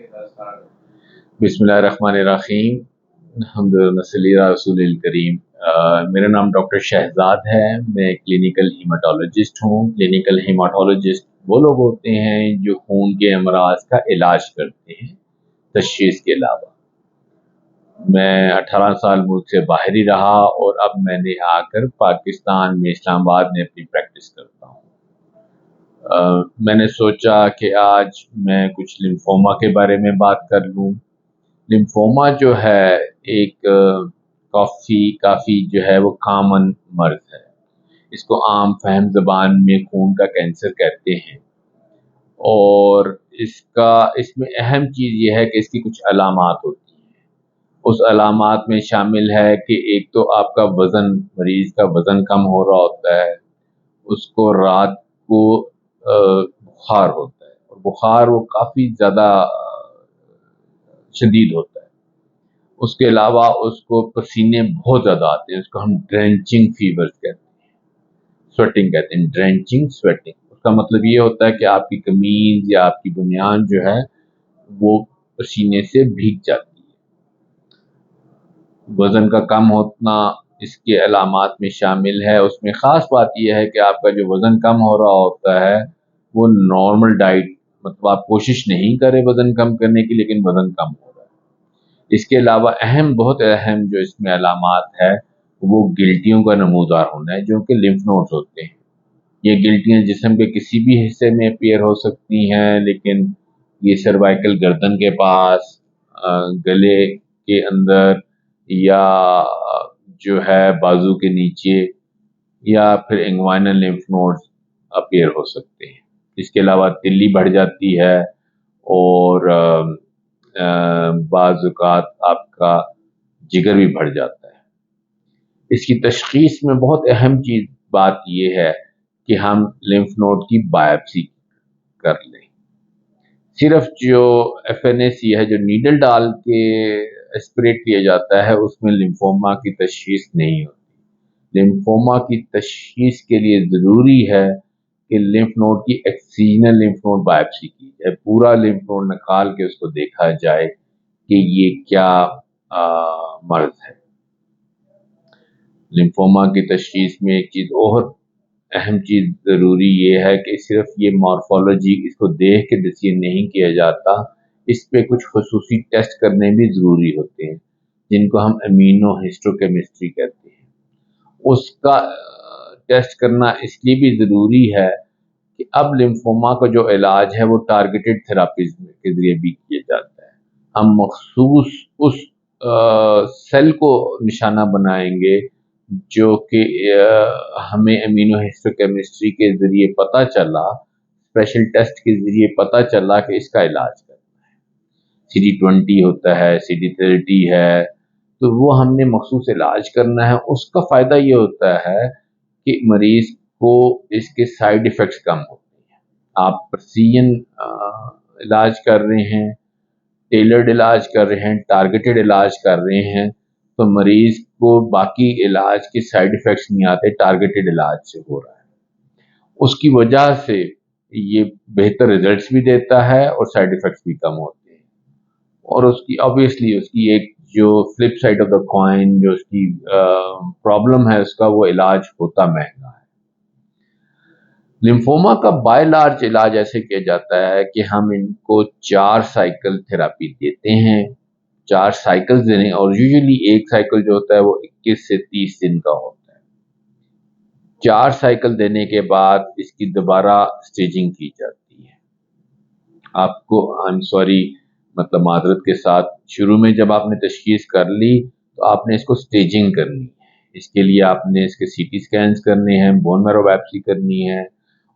बिस्मिल्लाहिर्रहमानिर्रहीम। अल्हम्दुलिल्लाह सल्ली अला रसूलिल करीम। मेरा नाम डॉक्टर शहजाद है। मैं क्लिनिकल हीमाटोलॉजिस्ट हूँ। क्लिनिकल हीमाटोलॉजिस्ट वो लोग होते हैं जो खून के अमराज का इलाज करते हैं तशख़ीस के अलावा। मैं 18 साल मुल्क से बाहर ही रहा और अब मैंने आकर पाकिस्तान में इस्लामाबाद में अपनी प्रैक्टिस करता हूँ। मैंने सोचा कि आज मैं कुछ लिम्फोमा के बारे में बात कर लूँ। लिम्फोमा जो है एक काफ़ी जो है वो कॉमन मर्ज है। इसको आम फहम ज़बान में खून का कैंसर कहते हैं और इसमें अहम चीज़ ये है कि इसकी कुछ अलामात होती हैं। उस अलामात में शामिल है कि एक तो आपका वज़न, मरीज़ का वज़न कम हो रहा होता है, उसको रात को बुखार होता है और बुखार वो काफ़ी ज़्यादा शदीद होता है। उसके अलावा उसको पसीने बहुत ज़्यादा आते हैं, उसको हम ड्रेंचिंग फीवर कहते हैं, स्वेटिंग कहते हैं, ड्रेंचिंग स्वेटिंग। उसका मतलब ये होता है कि आपकी कमीज या आपकी बुनियान जो है वो पसीने से भीग जाती है। वज़न का कम होना इसके अलामात में शामिल है। उसमें ख़ास बात यह है कि आपका जो वज़न कम हो रहा होता है वो नॉर्मल डाइट, मतलब आप कोशिश नहीं करें वज़न कम करने की, लेकिन वज़न कम हो रहा है। इसके अलावा बहुत अहम जो इसमें अलामात है वो गिल्टियों का नमूदार होना है, जो कि लिम्फ नोड्स होते हैं। ये गिल्टियाँ जिस्म के किसी भी हिस्से में अपीयर हो सकती हैं, लेकिन ये सर्वाइकल गर्दन के पास, गले के अंदर या जो है बाजू के नीचे या फिर इंग्वाइनल लिम्फ नोड्स अपीयर हो सकते हैं। इसके अलावा तिल्ली बढ़ जाती है और बाज़ औक़ात आपका जिगर भी बढ़ जाता है। इसकी तशख़ीस में बहुत अहम बात यह है कि हम लिम्फ नोड की बायोप्सी कर लें। सिर्फ जो FNAC है, जो नीडल डाल के एस्पिरेट किया जाता है, उसमें लिम्फोमा की तशख़ीस नहीं होती। लिम्फोमा की तशख़ीस के लिए ज़रूरी है कि लिम्फ नोड की एक्सिजनल लिम्फ नोड बायोप्सी की जाए, पूरा लिम्फ नोड निकाल के उसको देखा जाए कि ये क्या मर्ज है। लिम्फोमा की तशख़ीस में एक चीज़ और अहम चीज़ ज़रूरी ये है कि सिर्फ ये मॉर्फोलॉजी इसको देख के डिसीजन नहीं किया जाता, इस पे कुछ ख़ुसूसी टेस्ट करने भी ज़रूरी होते हैं, जिनको हम इम्यूनोहिस्टोकेमिस्ट्री कहते हैं। उसका टेस्ट करना इसलिए भी ज़रूरी है कि अब लिम्फोमा का जो इलाज है वो टारगेटेड थेरापीज़ के ज़रिए भी किया जाता है। हम मख़सूस उस सेल को निशाना बनाएंगे जो कि हमें इम्यूनोहिस्टोकेमिस्ट्री के ज़रिए पता चला, स्पेशल टेस्ट के ज़रिए पता चला कि इसका इलाज करना है। CD20 होता है, CD30 है, तो वो हमने मख़सूस इलाज करना है। उसका फ़ायदा ये होता है कि मरीज़ को इसके साइड इफ़ेक्ट्स कम होते हैं। आप प्रिसीजन इलाज कर रहे हैं, टेलर्ड इलाज कर रहे हैं, टारगेटेड इलाज कर रहे हैं, तो मरीज़ को बाकी इलाज के साइड इफ़ेक्ट्स नहीं आते, टारगेटेड इलाज से हो रहा है। उसकी वजह से ये बेहतर रिजल्ट्स भी देता है और साइड इफ़ेक्ट्स भी कम होते हैं। और उसकी ऑब्वियसली उसकी एक जो flip side of the coin, जो उसकी प्रॉब्लम है, उसका वो इलाज होता महंगा है। लिम्फोमा का बाय लार्ज इलाज ऐसे किया जाता है कि हम इनको 4 साइकिल थेरापी देते हैं। 4 साइकिल देने, और यूजुअली एक साइकिल जो होता है वो 21 से 30 दिन का होता है। 4 साइकिल देने के बाद इसकी दोबारा स्टेजिंग की जाती है। आपको मतलब माजरत के साथ, शुरू में जब आपने तशख़ीस कर ली तो आपने इसको स्टेजिंग करनी है। इसके लिए आपने इसके CT स्कैन्स करने हैं, बोन मैरो बायोप्सी करनी है।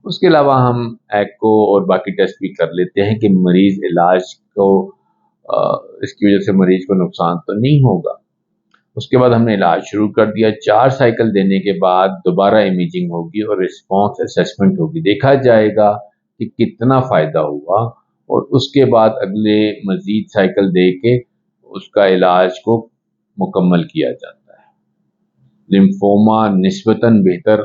उसके अलावा हम एको और बाकी टेस्ट भी कर लेते हैं कि मरीज़ इलाज को इसकी वजह से मरीज़ को नुकसान तो नहीं होगा। उसके बाद हमने इलाज शुरू कर दिया। 4 साइकिल देने के बाद दोबारा इमेजिंग होगी और रिस्पॉन्स असेसमेंट होगी। देखा जाएगा कि कितना फ़ायदा हुआ और उसके बाद अगले मज़ीद साइकिल दे के उसका इलाज को मुकम्मल किया जाता है। लिम्फोमा निस्बतन बेहतर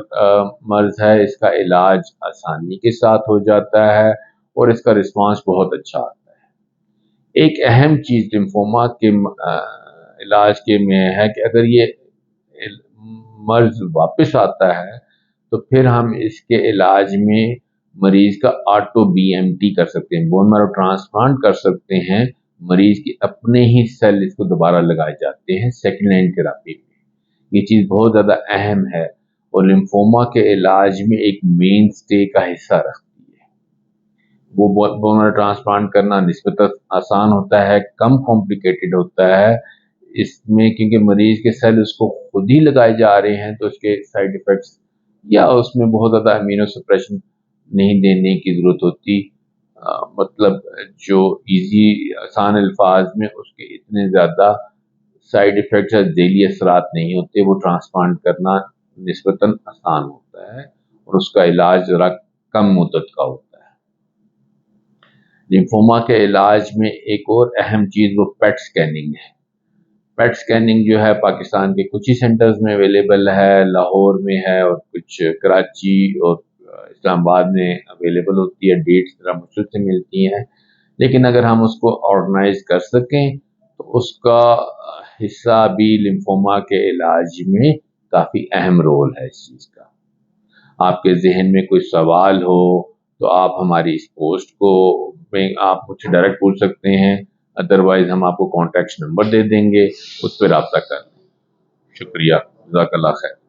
मर्ज है, इसका इलाज आसानी के साथ हो जाता है और इसका रिस्पॉन्स बहुत अच्छा आता है। ایک اہم چیز لمفوما کے علاج کے میں ہے کہ اگر یہ مرض واپس آتا ہے تو پھر ہم اس کے علاج میں مریض کا آٹو بی ایم ٹی کر سکتے ہیں، بون میرو ٹرانسپلانٹ کر سکتے ہیں، مریض کے اپنے ہی سیل اس کو دوبارہ لگائے جاتے ہیں سیکنڈ لائن تھراپی میں۔ یہ چیز بہت زیادہ اہم ہے اور لمفوما کے علاج میں ایک مین سٹے کا حصہ رکھتی ہے۔ وہ بون میرو ٹرانسپلانٹ کرنا نسبتاً آسان ہوتا ہے، کم کمپلیکیٹڈ ہوتا ہے اس میں، کیونکہ مریض کے سیل اس کو خود ہی لگائے جا رہے ہیں تو اس کے سائیڈ ایفیکٹس یا اس میں بہت زیادہ امینو سپریشن نہیں دینے کی ضرورت ہوتی، مطلب جو ایزی آسان الفاظ میں اس کے اتنے زیادہ سائیڈ ایفیکٹس یا ذیلی اثرات نہیں ہوتے، وہ ٹرانسپلانٹ کرنا نسبتاً آسان ہوتا ہے اور اس کا علاج ذرا کم مدت کا ہوتا ہے۔ لمفوما کے علاج میں ایک اور اہم چیز وہ پیٹ سکیننگ ہے۔ پیٹ سکیننگ جو ہے پاکستان کے کچھ ہی سینٹرز میں اویلیبل ہے، لاہور میں ہے اور کچھ کراچی اور اسلام آباد میں اویلیبل ہوتی ہے، ڈیٹس ذرا مشکل سے ملتی ہیں، لیکن اگر ہم اس کو آرگنائز کر سکیں تو اس کا حصہ بھی لمفوما کے علاج میں کافی اہم رول ہے اس چیز کا۔ آپ کے ذہن میں کوئی سوال ہو تو آپ ہماری اس پوسٹ کو میں آپ مجھ سے ڈائریکٹ پوچھ سکتے ہیں، ادروائز ہم آپ کو کانٹیکٹ نمبر دے دیں گے، اس پہ رابطہ کر لیں۔ شکریہ، جزاک اللہ خیر۔